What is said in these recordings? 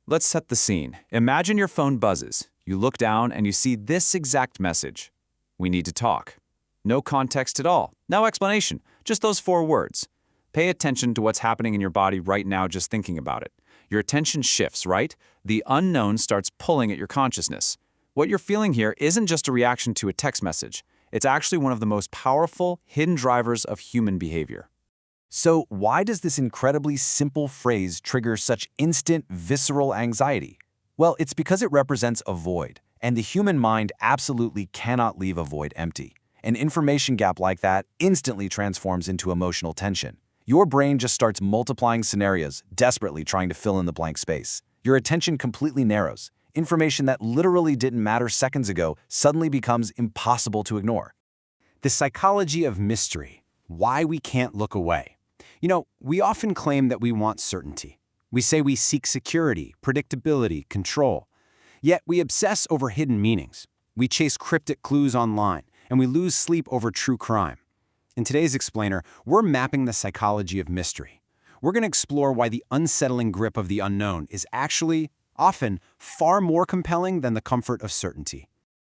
Let's set the scene. Imagine your phone buzzes. You look down and you see this exact message. We need to talk. No context at all. No explanation. Just those 4 words. Pay attention to what's happening in your body right now just thinking about it. Your attention shifts, right? The unknown starts pulling at your consciousness. What you're feeling here isn't just a reaction to a text message. It's actually one of the most powerful, hidden drivers of human behavior. So why does this incredibly simple phrase trigger such instant, visceral anxiety? Well, it's because it represents a void, and the human mind absolutely cannot leave a void empty. An information gap like that instantly transforms into emotional tension. Your brain just starts multiplying scenarios, desperately trying to fill in the blank space. Your attention completely narrows. Information that literally didn't matter seconds ago suddenly becomes impossible to ignore. The psychology of mystery, why we can't look away. We often claim that we want certainty. We say we seek security, predictability, control. Yet we obsess over hidden meanings. We chase cryptic clues online, and we lose sleep over true crime. In today's Explainer, we're mapping the psychology of mystery. We're going to explore why the unsettling grip of the unknown is actually, often, far more compelling than the comfort of certainty.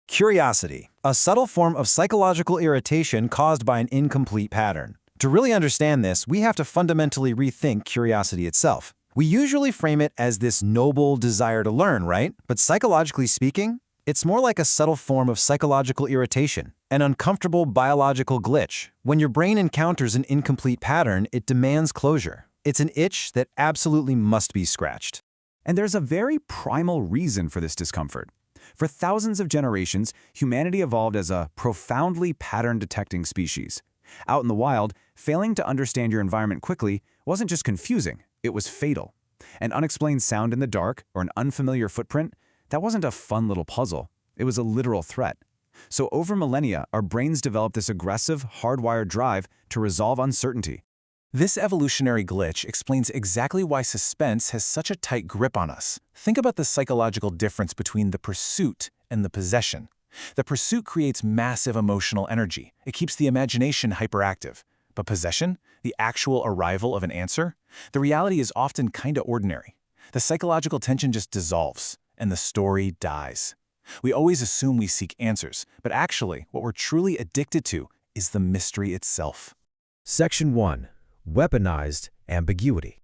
Curiosity, a subtle form of psychological irritation caused by an incomplete pattern. To really understand this, we have to fundamentally rethink curiosity itself. We usually frame it as this noble desire to learn, right? But psychologically speaking, it's more like a subtle form of psychological irritation, an uncomfortable biological glitch. When your brain encounters an incomplete pattern, it demands closure. It's an itch that absolutely must be scratched. And there's a very primal reason for this discomfort. For thousands of generations, humanity evolved as a profoundly pattern-detecting species. Out in the wild, failing to understand your environment quickly wasn't just confusing, it was fatal. An unexplained sound in the dark or an unfamiliar footprint, that wasn't a fun little puzzle, it was a literal threat. So over millennia, our brains developed this aggressive, hardwired drive to resolve uncertainty. This evolutionary glitch explains exactly why suspense has such a tight grip on us. Think about the psychological difference between the pursuit and the possession. The pursuit creates massive emotional energy. It keeps the imagination hyperactive. But possession, the actual arrival of an answer, the reality is often kinda ordinary. The psychological tension just dissolves, and the story dies. We always assume we seek answers, but actually, what we're truly addicted to is the mystery itself. Section 1. Weaponized ambiguity.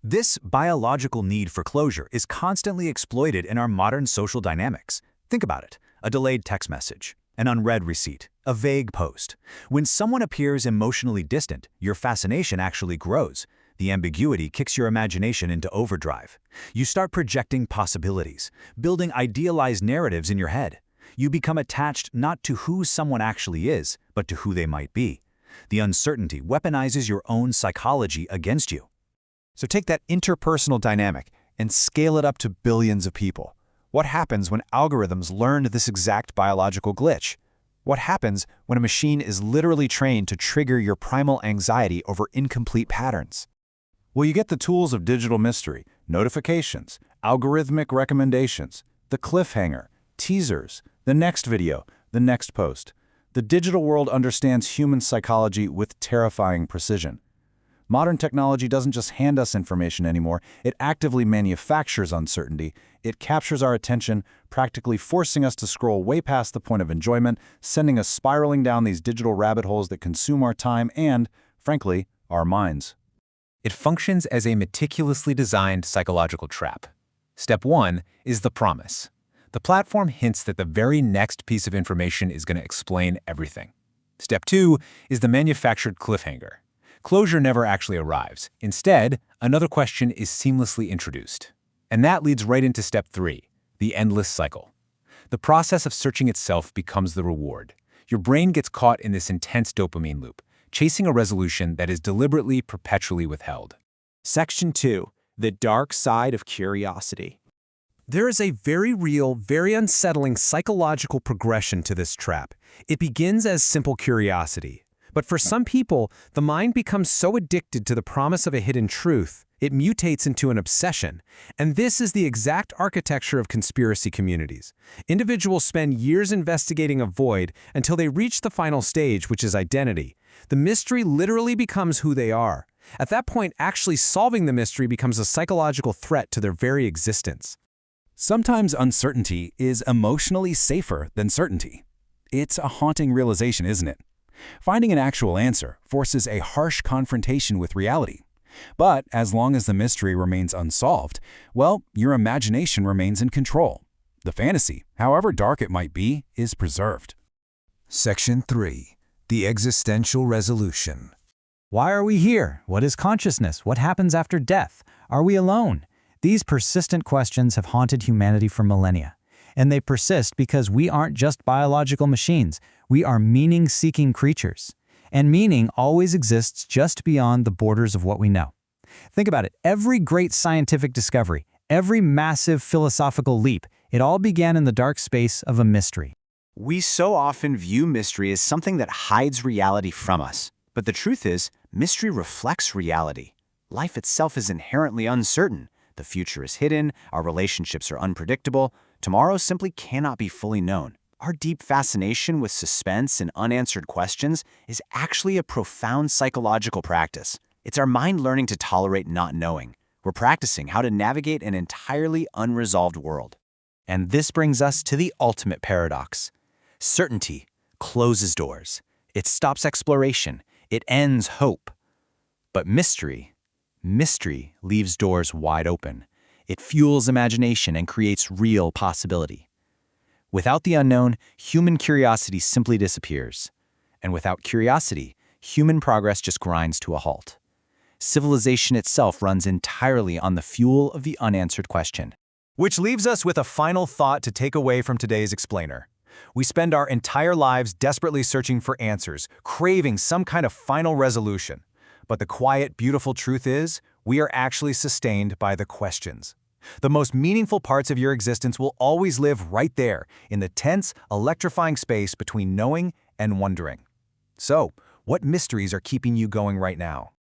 This biological need for closure is constantly exploited in our modern social dynamics. Think about it. A delayed text message, an unread receipt, a vague post. When someone appears emotionally distant, your fascination actually grows. The ambiguity kicks your imagination into overdrive. You start projecting possibilities, building idealized narratives in your head. You become attached not to who someone actually is, but to who they might be. The uncertainty weaponizes your own psychology against you. So take that interpersonal dynamic and scale it up to billions of people. What happens when algorithms learn this exact biological glitch? What happens when a machine is literally trained to trigger your primal anxiety over incomplete patterns? Well, you get the tools of digital mystery, notifications, algorithmic recommendations, the cliffhanger, teasers, the next video, the next post. The digital world understands human psychology with terrifying precision. Modern technology doesn't just hand us information anymore, it actively manufactures uncertainty. It captures our attention, practically forcing us to scroll way past the point of enjoyment, sending us spiraling down these digital rabbit holes that consume our time and, frankly, our minds. It functions as a meticulously designed psychological trap. Step 1 is the promise. The platform hints that the very next piece of information is going to explain everything. Step 2 is the manufactured cliffhanger. Closure never actually arrives. Instead, another question is seamlessly introduced. And that leads right into step 3, the endless cycle. The process of searching itself becomes the reward. Your brain gets caught in this intense dopamine loop, chasing a resolution that is deliberately, perpetually withheld. Section 2. The dark side of curiosity. There is a very real, very unsettling psychological progression to this trap. It begins as simple curiosity. But for some people, the mind becomes so addicted to the promise of a hidden truth, it mutates into an obsession. And this is the exact architecture of conspiracy communities. Individuals spend years investigating a void until they reach the final stage, which is identity. The mystery literally becomes who they are. At that point, actually solving the mystery becomes a psychological threat to their very existence. Sometimes uncertainty is emotionally safer than certainty. It's a haunting realization, isn't it? Finding an actual answer forces a harsh confrontation with reality. But as long as the mystery remains unsolved, well, your imagination remains in control. The fantasy, however dark it might be, is preserved. Section 3. The existential resolution. Why are we here? What is consciousness? What happens after death? Are we alone? These persistent questions have haunted humanity for millennia. And they persist because we aren't just biological machines. We are meaning-seeking creatures. And meaning always exists just beyond the borders of what we know. Think about it. Every great scientific discovery, every massive philosophical leap, it all began in the dark space of a mystery. We so often view mystery as something that hides reality from us. But the truth is, mystery reflects reality. Life itself is inherently uncertain. The future is hidden, our relationships are unpredictable, tomorrow simply cannot be fully known. Our deep fascination with suspense and unanswered questions is actually a profound psychological practice. It's our mind learning to tolerate not knowing. We're practicing how to navigate an entirely unresolved world. And this brings us to the ultimate paradox. Certainty closes doors. It stops exploration. It ends hope. But mystery leaves doors wide open. It fuels imagination and creates real possibility. Without the unknown, human curiosity simply disappears. And without curiosity, human progress just grinds to a halt. Civilization itself runs entirely on the fuel of the unanswered question. Which leaves us with a final thought to take away from today's explainer. We spend our entire lives desperately searching for answers, craving some kind of final resolution. But the quiet, beautiful truth is, we are actually sustained by the questions. The most meaningful parts of your existence will always live right there, in the tense, electrifying space between knowing and wondering. So, what mysteries are keeping you going right now?